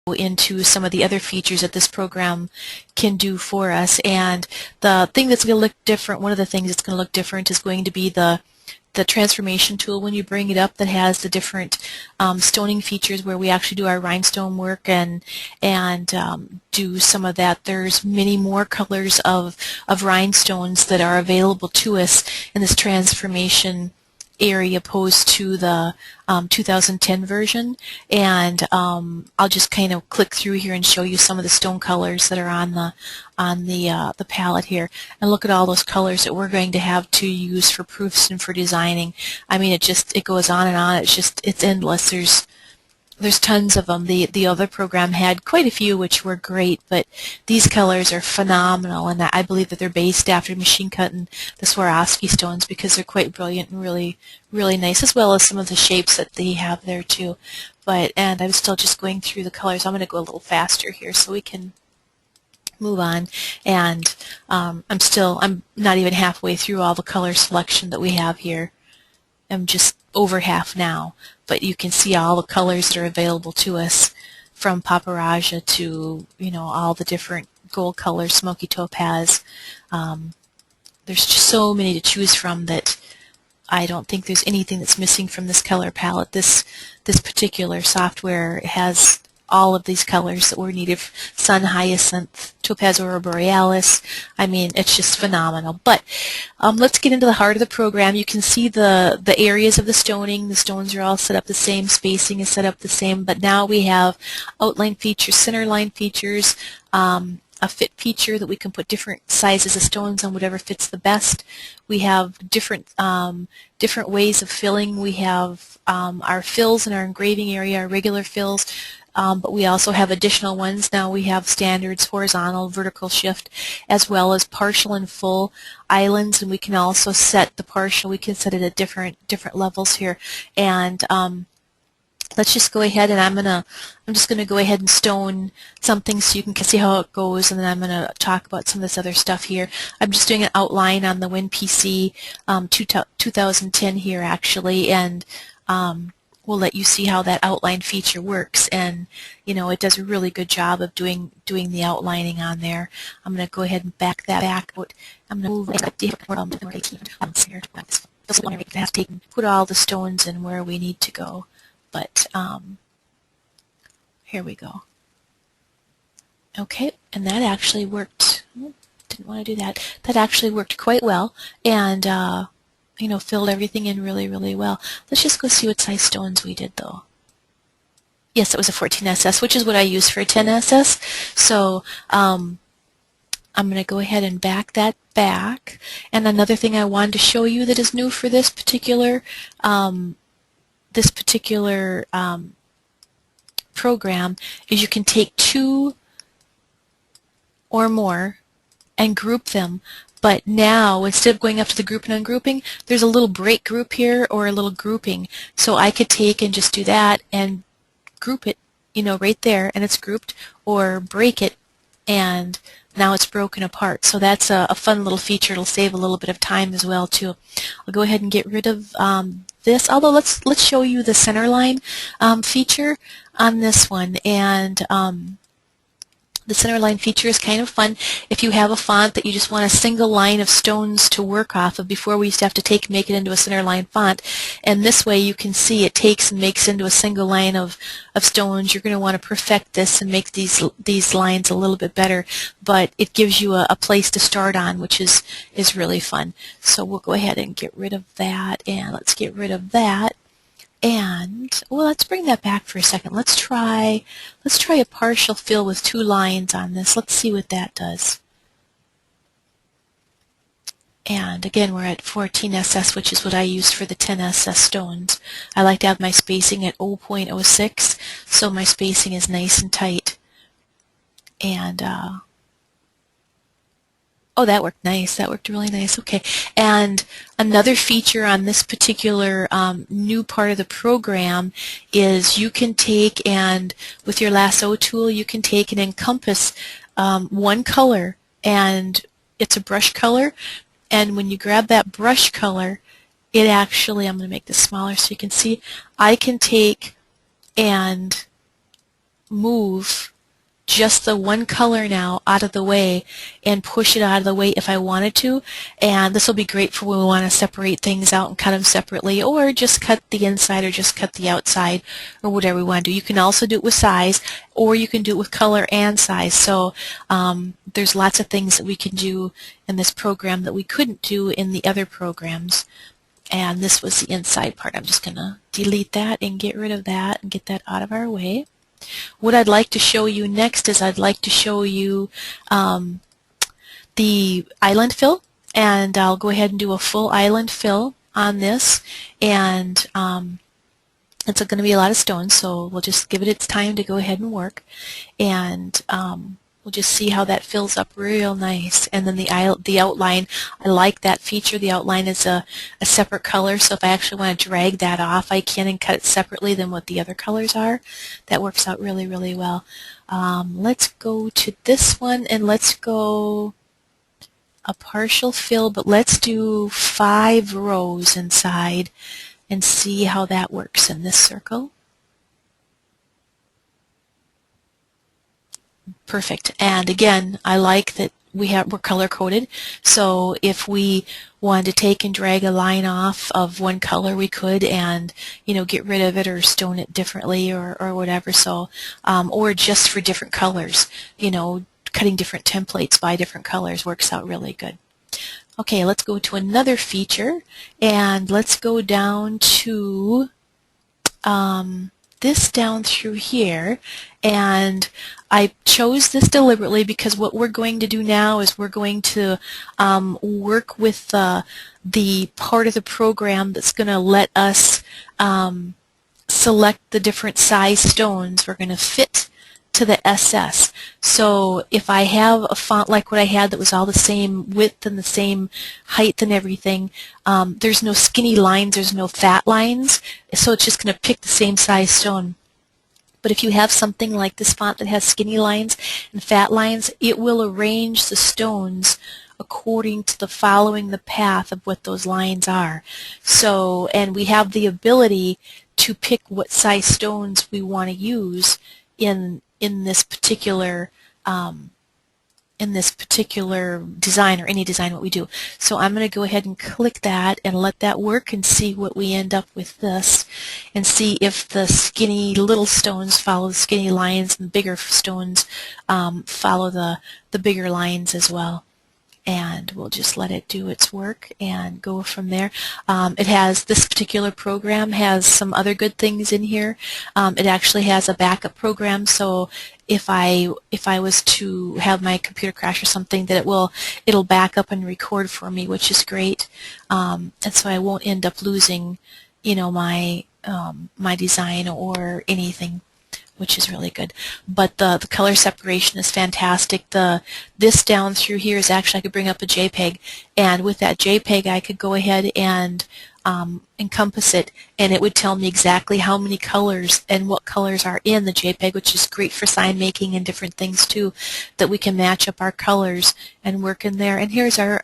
into some of the other features that this program can do for us. And the thing that's going to look different, one of the things that's going to look different is going to be the transformation tool when you bring it up, that has the different stoning features where we actually do our rhinestone work and do some of that. There's many more colors of rhinestones that are available to us in this transformation area opposed to the 2010 version, and I'll just kind of click through here and show you some of the stone colors that are on the palette here, and look at all those colors that we're going to have to use for proofs and for designing. I mean, it goes on and on. It's endless. There's tons of them. The other program had quite a few which were great, but these colors are phenomenal, and I believe that they're based after machine cut and the Swarovski stones because they're quite brilliant and really, really nice, as well as some of the shapes that they have there too. And I'm still just going through the colors. I'm going to go a little faster here so we can move on, and I'm not even halfway through all the color selection that we have here. I'm just over half now, but you can see all the colors that are available to us, from paparaja to, you know, all the different gold colors, smoky topaz. There's just so many to choose from that I don't think there's anything that's missing from this color palette. This particular software has all of these colors that were needed: sun hyacinth, topaz aurora borealis. I mean, it's just phenomenal. But let's get into the heart of the program. You can see the areas of the stoning. The stones are all set up the same. Spacing is set up the same. But now we have outline features, center line features, a fit feature that we can put different sizes of stones on, whatever fits the best. We have different ways of filling. We have our fills in our engraving area, our regular fills. But we also have additional ones. Now we have standards, horizontal, vertical shift, as well as partial and full islands, and we can also set the partial. We can set it at different levels here. And let's just go ahead, and I'm just gonna go ahead and stone something so you can see how it goes, and then I'm gonna talk about some of this other stuff here. I'm just doing an outline on the WinPC 2010 here actually, and we'll let you see how that outline feature works, and you know, it does a really good job of doing the outlining on there. I'm going to go ahead and back that back out. I'm going to move it, put all the stones in where we need to go. But here we go. Okay, and that actually worked. Didn't want to do that. That actually worked quite well, and you know, filled everything in really, really well. Let's just go see what size stones we did, though. Yes, it was a 14SS, which is what I use for a 10SS. So I'm going to go ahead and back that back. And another thing I wanted to show you that is new for this particular program is you can take two or more and group them. But now, instead of going up to the group and ungrouping, there's a little break group here or a little grouping. So I could take and just do that and group it, you know, right there, and it's grouped, or break it, and now it's broken apart. So that's a fun little feature. It'll save a little bit of time as well, too. I'll go ahead and get rid of this, although let's show you the center line feature on this one. And the center line feature is kind of fun if you have a font that you just want a single line of stones to work off of. Before, we used to have to make it into a center line font, and this way you can see it takes and makes into a single line of stones. You're going to want to perfect this and make these lines a little bit better, but it gives you a place to start on, which is really fun. So we'll go ahead and get rid of that, and let's get rid of that. And, well, let's bring that back for a second. Let's try a partial fill with 2 lines on this. Let's see what that does. And again, we're at 14SS, which is what I use for the 10SS stones. I like to have my spacing at 0.06, so my spacing is nice and tight. And oh, that worked nice. That worked really nice. Okay. And another feature on this particular new part of the program is you can take and, with your lasso tool, you can take and encompass one color, and it's a brush color. And when you grab that brush color, it actually, I'm going to make this smaller so you can see, I can take and move just the one color now out of the way and push it out of the way if I wanted to, and this will be great for when we want to separate things out and cut them separately, or just cut the inside or just cut the outside, or whatever we want to do. You can also do it with size, or you can do it with color and size. So there's lots of things that we can do in this program that we couldn't do in the other programs. And this was the inside part. I'm just going to delete that and get rid of that and get that out of our way. What I'd like to show you next is I'd like to show you the island fill, and I'll go ahead and do a full island fill on this, and it's going to be a lot of stones, so we'll just give it its time to go ahead and work, and we'll just see how that fills up real nice. And then the outline, I like that feature. The outline is a separate color, so if I actually want to drag that off, I can and cut it separately than what the other colors are. That works out really, really well. Let's go to this one, and let's go a partial fill, but let's do 5 rows inside and see how that works in this circle. Perfect. And again, I like that we're color coded, so if we wanted to take and drag a line off of one color, we could, and get rid of it or stone it differently or whatever. So or just for different colors, cutting different templates by different colors works out really good. Okay, let's go to another feature, and let's go down to this down through here, and I chose this deliberately because what we're going to do now is we're going to work with the part of the program that's going to let us select the different size stones we're going to fit to the SS. So if I have a font like what I had that was all the same width and the same height and everything, there's no skinny lines, there's no fat lines, so it's just going to pick the same size stone. But if you have something like this font that has skinny lines and fat lines, it will arrange the stones according to following the path of what those lines are. So, and we have the ability to pick what size stones we want to use in this particular design, or any design what we do. So I'm going to go ahead and click that and let that work and see what we end up with this, and see if the skinny little stones follow the skinny lines and bigger stones follow the bigger lines as well. And we'll just let it do its work and go from there. This particular program has some other good things in here. It actually has a backup program, so if I was to have my computer crash or something, that it'll back up and record for me, which is great. And so I won't end up losing, my design or anything, which is really good. But the color separation is fantastic. This down through here is actually, I could bring up a JPEG, and with that JPEG I could go ahead and encompass it, and it would tell me exactly how many colors and what colors are in the JPEG, which is great for sign making and different things too, that we can match up our colors and work in there. And here's our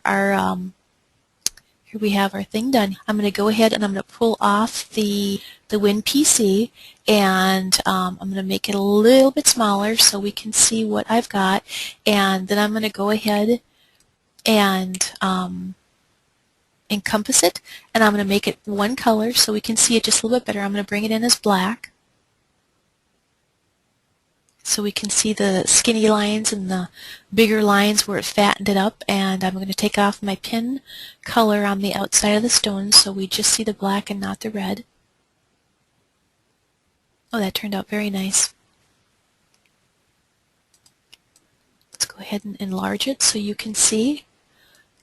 here we have our thing done. I'm going to go ahead and I'm going to pull off the WinPC, and I'm going to make it a little bit smaller so we can see what I've got, and then I'm going to go ahead and encompass it, and I'm going to make it one color so we can see it just a little bit better. I'm going to bring it in as black so we can see the skinny lines and the bigger lines where it fattened it up, and I'm going to take off my pin color on the outside of the stone so we just see the black and not the red. Oh, that turned out very nice. Let's go ahead and enlarge it so you can see.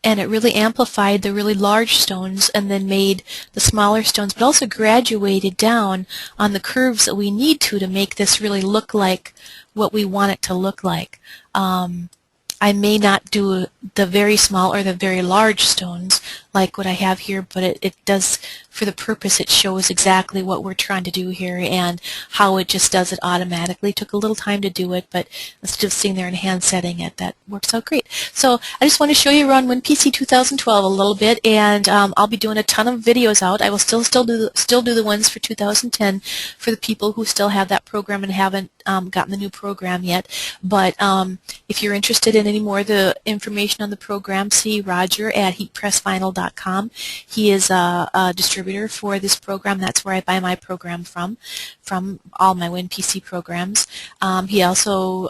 And it really amplified the really large stones and then made the smaller stones, but also graduated down on the curves that we need to make this really look like what we want it to look like. I may not do the very small or the very large stones like what I have here, but it does, for the purpose, it shows exactly what we're trying to do here and how it just does it automatically. It took a little time to do it, but instead of sitting there and hand setting it, that works out great. So I just want to show you around WinPC 2012 a little bit, and I'll be doing a ton of videos out. I will still do the ones for 2010 for the people who still have that program and haven't gotten the new program yet. But if you're interested in any more of the information on the program, see Roger at heatpressvinyl.com. He is a distributor for this program. That's where I buy my program from all my WinPC programs. He also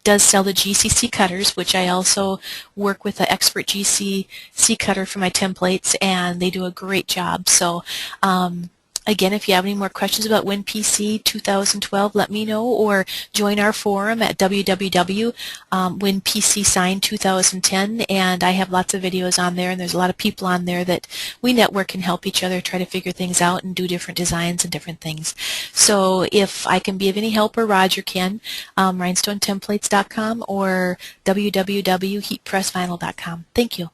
does sell the GCC cutters, which I also work with the Expert GCC cutter for my templates, and they do a great job. So again, if you have any more questions about WinPC 2012, let me know, or join our forum at www.winpcsign2010, and I have lots of videos on there, and there's a lot of people on there that we network and help each other try to figure things out and do different designs and different things. So if I can be of any help, or Roger can, rhinestonetemplates.com or www.heatpressvinyl.com. Thank you.